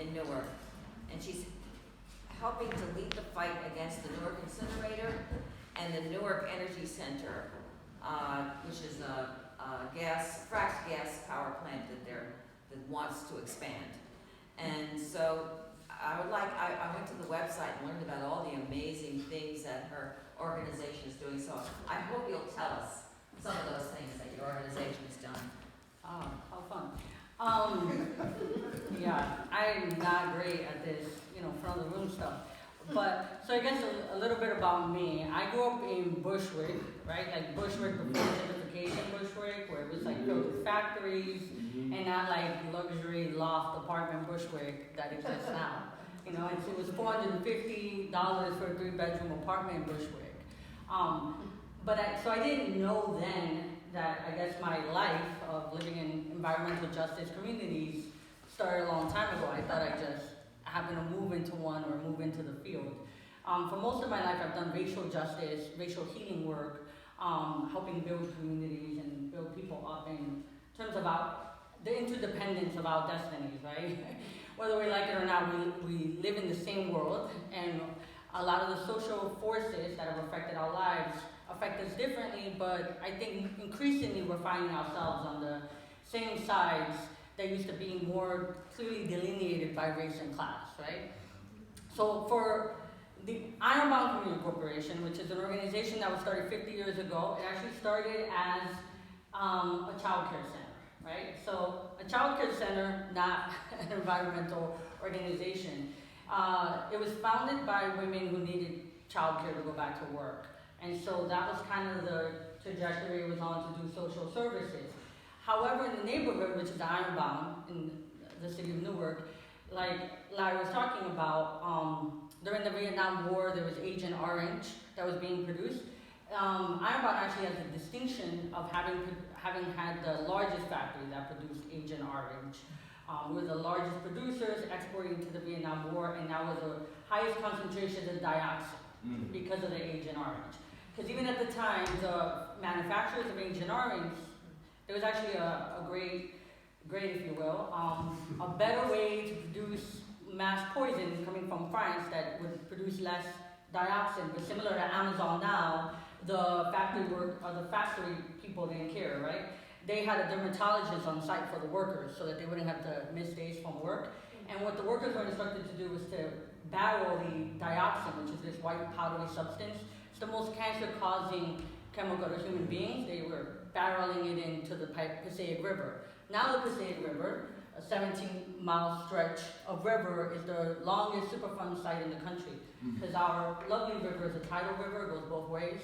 in Newark. And she's helping to lead the fight against the Newark Incinerator and the Newark Energy Center, which is a fracked gas power plant that wants to expand. And so I went to the website and learned about all the amazing things that her organization is doing. So I hope you'll tell us some of those things that your organization has done. Oh, how fun. Yeah, I'm not great at this, front of the room stuff. But, so I guess a little bit about me. I grew up in Bushwick, right? Like Bushwick before gentrification Bushwick, where it was like filled with factories, and not like luxury loft apartment Bushwick that exists now. And it was $450 for a 3-bedroom apartment in Bushwick. So I didn't know then that I guess my life of living in environmental justice communities started a long time ago. I thought I just happened to move into one or move into the field. For most of my life, I've done racial justice, racial healing work, helping build communities and build people up in terms of the interdependence of our destinies, right? Whether we like it or not, we live in the same world, and a lot of the social forces that have affected our lives affect us differently, but I think increasingly we're finding ourselves on the same sides that used to be more clearly delineated by race and class, right? So for the Ironbound Community Corporation, which is an organization that was started 50 years ago, it actually started as a child care center, right? So a child care center, not an environmental organization. It was founded by women who needed child care to go back to work. And so that was kind of the trajectory it was on to do social services. However, in the neighborhood, which is Ironbound, in the city of Newark, like Larry was talking about, during the Vietnam War, there was Agent Orange that was being produced. Ironbound actually has the distinction of having had the largest factory that produced Agent Orange. We're the largest producers exporting to the Vietnam War, and that was the highest concentration of dioxin because of the Agent Orange. Because even at the time, the manufacturers of Agent Orange, there was actually a great, if you will, a better way to produce mass poison coming from France that would produce less dioxin. But similar to Amazon now, the factory people didn't care, right? They had a dermatologist on site for the workers so that they wouldn't have to miss days from work. And what the workers were instructed to do was to barrel the dioxin, which is this white powdery substance. It's the most cancer-causing chemical to human beings. They were barreling it into the Passaic River. Now the Passaic River, a 17-mile stretch of river, is the longest Superfund site in the country. Because our lovely river is a tidal river, it goes both ways.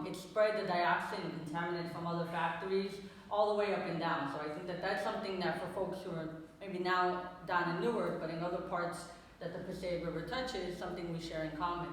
It spread the dioxin and contaminants from other factories all the way up and down. So I think that that's something that for folks who are maybe now down in Newark, but in other parts that the Passaic River touches, something we share in common.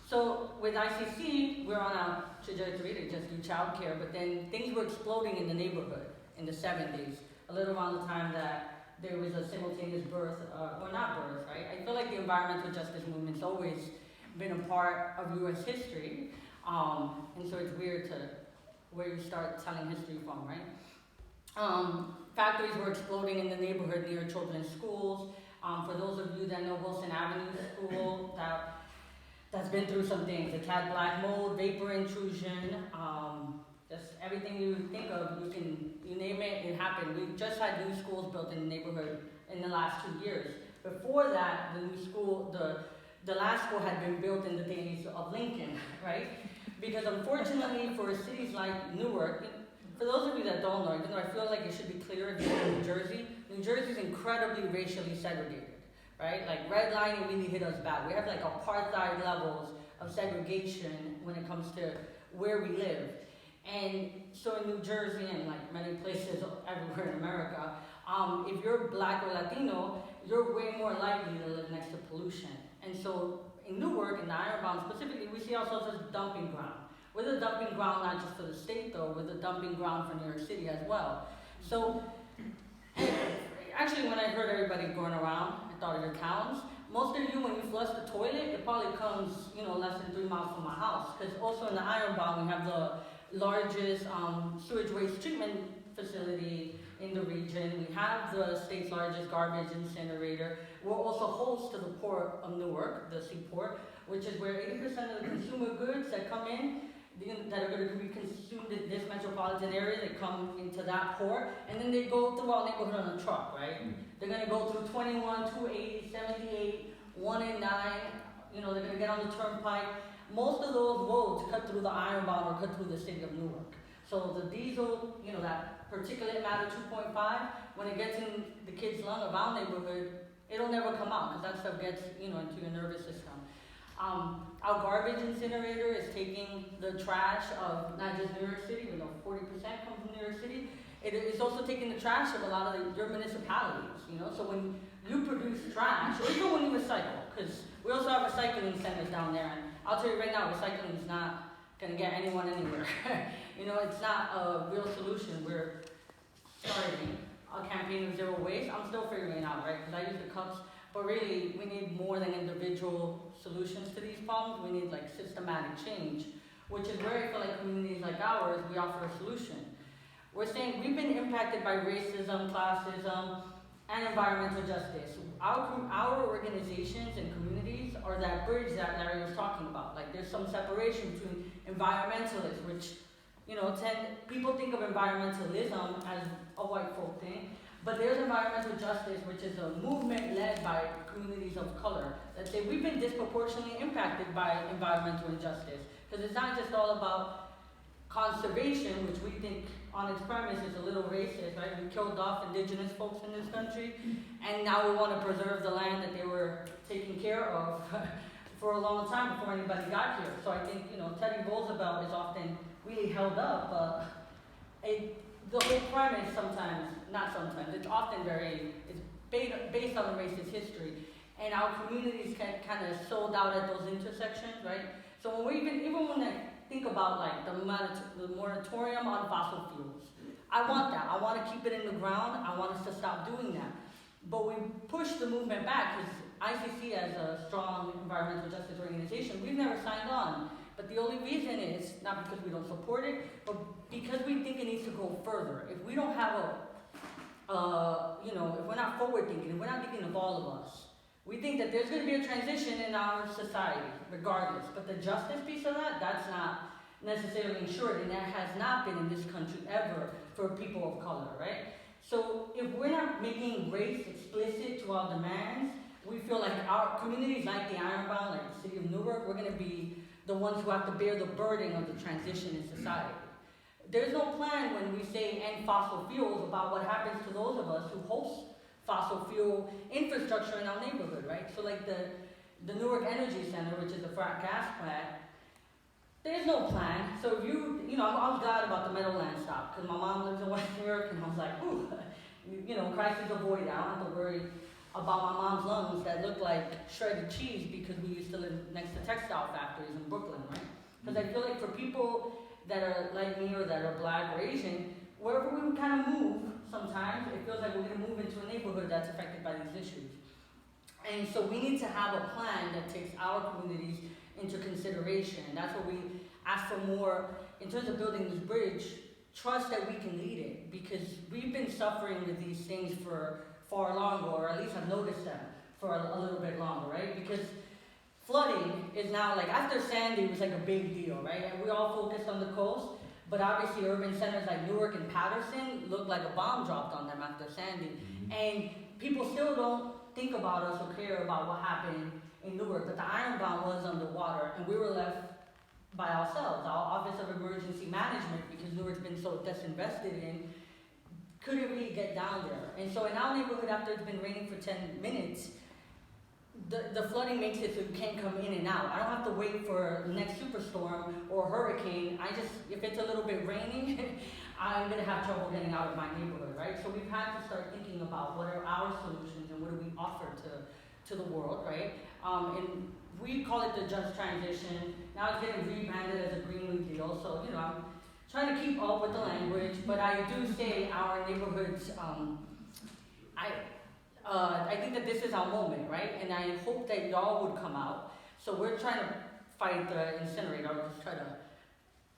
So with ICC, we're on a trajectory to just do childcare, but then things were exploding in the neighborhood in the 70s, a little around the time that there was a simultaneous birth, or not birth, right? I feel like the environmental justice movement's always been a part of US history, and so it's weird to where you start telling history from, right? Factories were exploding in the neighborhood near children's schools. For those of you that know Wilson Avenue School, that's been through some things. It's had black mold, vapor intrusion, just everything you think of, you name it, it happened. We just had new schools built in the neighborhood in the last 2 years. Before that, the new school, the last school had been built in the days of Lincoln, right? Because unfortunately for cities like Newark, for those of you that don't know, even though I feel like it should be clear if you're in New Jersey is incredibly racially segregated. Right? Like redlining really hit us bad. We have like apartheid levels of segregation when it comes to where we live. And so in New Jersey and like many places everywhere in America, if you're black or Latino, you're way more likely to live next to pollution. And so in Newark, in the Ironbound specifically, we see ourselves as a dumping ground. We're the dumping ground not just for the state though, we're the dumping ground for New York City as well. So actually when I heard everybody going around, I thought of your towns. Most of you, when you flush the toilet, it probably comes, less than 3 miles from my house. Because also in the Ironbound, we have the largest sewage waste treatment facility in the region. We have the state's largest garbage incinerator. We're also host to the port of Newark, the seaport, which is where 80% of the consumer goods that come in, that are going to be consumed in this metropolitan area, they come into that port, and then they go through our neighborhood on a truck, right? They're going to go through 21, 280, 78, 1 and 9, they're going to get on the turnpike. Most of those roads cut through the Ironbound or cut through the city of Newark. So the diesel, that particulate matter 2.5, when it gets in the kid's lung of our neighborhood, it'll never come out because that stuff gets, into your nervous system. Our garbage incinerator is taking the trash of not just New York City, 40% comes from New York City. It's also taking the trash of a lot of your municipalities, So when you produce trash, or even when you recycle, because we also have recycling centers down there, and I'll tell you right now, recycling is not going to get anyone anywhere. It's not a real solution. We're starting a campaign of zero waste. I'm still figuring it out, right? Because I use the cups, but really, we need more than individual solutions to these problems. We need systematic change, which is where I feel like communities like ours, we offer a solution. We're saying we've been impacted by racism, classism, and environmental justice. Our organizations and communities are that bridge that Larry was talking about. There's some separation between environmentalists, which, people think of environmentalism as a white folk thing, but there's environmental justice, which is a movement led by communities of color that say we've been disproportionately impacted by environmental injustice. Because it's not just all about conservation, which we think on its premise is a little racist, right? We killed off indigenous folks in this country, and now we want to preserve the land that they were taking care of for a long time before anybody got here. So I think, Teddy Roosevelt is often really held up. The whole premise it's often it's based on a racist history. And our communities kind of sold out at those intersections, right? So when even when I think about the moratorium on fossil fuels, I want that. I want to keep it in the ground. I want us to stop doing that. But we push the movement back because ICC, as a strong environmental justice organization, we've never signed on. But the only reason is not because we don't support it, but because we think it needs to go further. If we don't have if we're not forward thinking, if we're not thinking of all of us, we think that there's going to be a transition in our society, regardless. But the justice piece of that's not necessarily ensured, and that has not been in this country ever for people of color, right? So if we're not making race explicit to our demands, we feel like our communities like the Ironbound, like the city of Newark, we're going to be the ones who have to bear the burden of the transition in society. There's no plan when we say end fossil fuels about what happens to those of us who host fossil fuel infrastructure in our neighborhood, right? So the Newark Energy Center, which is a fracked gas plant, there's no plan. So if I was glad about the Meadowlands stop because my mom lives in West New York, and I was like, ooh, crisis avoided. I don't have to worry about my mom's lungs that look like shredded cheese because we used to live next to textile factories in Brooklyn, right? Because I feel like for people that are like me or that are Black or Asian, wherever we kind of move, sometimes it feels like we're going to move into a neighborhood that's affected by these issues. And so we need to have a plan that takes our communities into consideration. And that's what we ask for more in terms of building this bridge. Trust that we can lead it, because we've been suffering with these things for far longer, or at least I've noticed them for a little bit longer, right? Because flooding is now after Sandy was a big deal, right? And we all focused on the coast, but obviously urban centers like Newark and Patterson looked like a bomb dropped on them after Sandy. And people still don't think about us or care about what happened in Newark, but the Ironbound was underwater, and we were left by ourselves. Our Office of Emergency Management, because Newark's been so disinvested in, couldn't really get down there. And so in our neighborhood, after it's been raining for 10 minutes, the flooding makes it so you can't come in and out. I don't have to wait for the next superstorm or hurricane. If it's a little bit raining, I'm gonna have trouble getting out of my neighborhood, right? So we've had to start thinking about what are our solutions and what do we offer to the world, right? And we call it the just transition. Now it's getting rebranded as a Green New Deal. So, I'm trying to keep up with the language, but I do say our neighborhoods, I think that this is our moment, right? And I hope that y'all would come out. So we're trying to fight the incinerator. I'll just try to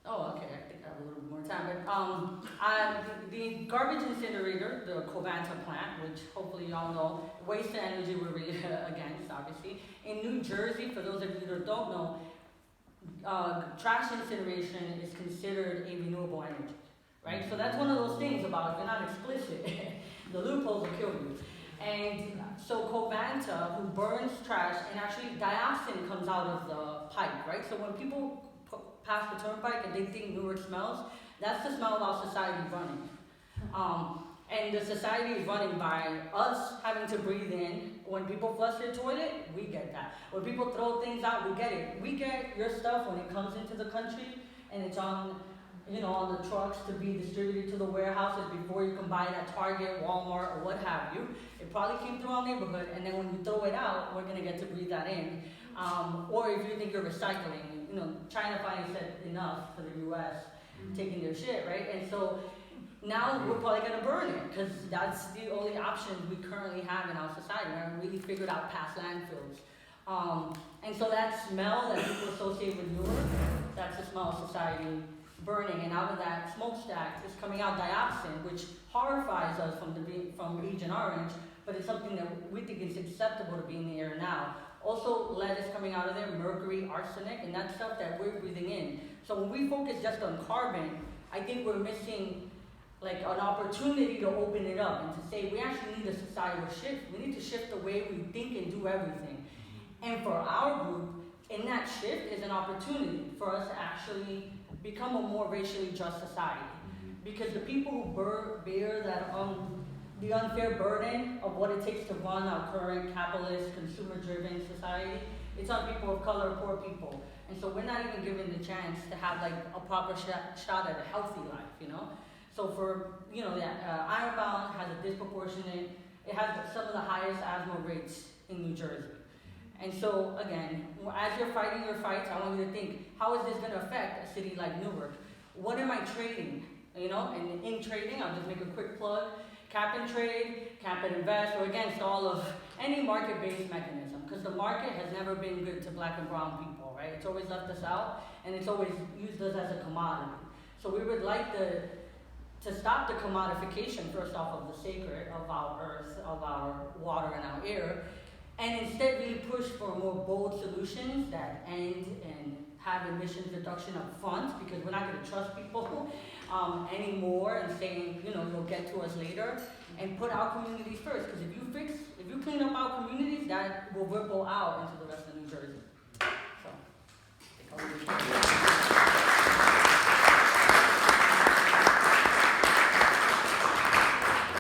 Oh, okay, I think I have a little more time, but, the garbage incinerator, the Covanta plant, which hopefully y'all know, waste to energy we're really against, obviously. In New Jersey, for those of you that don't know, trash incineration is considered a renewable energy, right? So that's one of those things about if you're not explicit, the loopholes will kill you. And so Covanta, who burns trash, and actually dioxin comes out of the pipe, right? So when people pass the turnpike and they think Newark smells, that's the smell of our society running. And the society is running by us having to breathe in. When people flush their toilet, we get that. When people throw things out, we get it. We get your stuff when it comes into the country and it's on, on the trucks to be distributed to the warehouses before you can buy it at Target, Walmart, or what have you. It probably came through our neighborhood, and then when you throw it out, we're gonna get to breathe that in. Or if you think you're recycling, China finally said enough for the US taking their shit, right? And so now we're probably gonna burn it, because that's the only options we currently have in our society. We haven't really figured out past landfills. And so that smell that people associate with Newark, that's the smell of society burning. And out of that smokestack is coming out dioxin, which horrifies us from Agent Orange, but it's something that we think is acceptable to be in the air now. Also, lead is coming out of there, mercury, arsenic, and that's stuff that we're breathing in. So when we focus just on carbon, I think we're missing like an opportunity to open it up and to say we actually need a societal shift. We need to shift the way we think and do everything. And for our group, in that shift is an opportunity for us to actually become a more racially just society. Because the people who bear that the unfair burden of what it takes to run our current capitalist, consumer-driven society, it's on people of color, poor people. And so we're not even given the chance to have like a proper shot at a healthy life, So for, Ironbound has a disproportionate, it has some of the highest asthma rates in New Jersey. And so again, as you're fighting your fights, I want you to think, how is this gonna affect a city like Newark? What am I trading? And in trading, I'll just make a quick plug, cap and trade, cap and invest, or against all of any market-based mechanism, because the market has never been good to black and brown people, right? It's always left us out, and it's always used us as a commodity. So we would like to stop the commodification, first off, of the sacred, of our earth, of our water and our air, and instead really push for more bold solutions that end and have emissions reduction up front, because we're not going to trust people anymore and saying, you'll get to us later, and put our communities first, because if you clean up our communities, that will ripple out into the rest of New Jersey. So,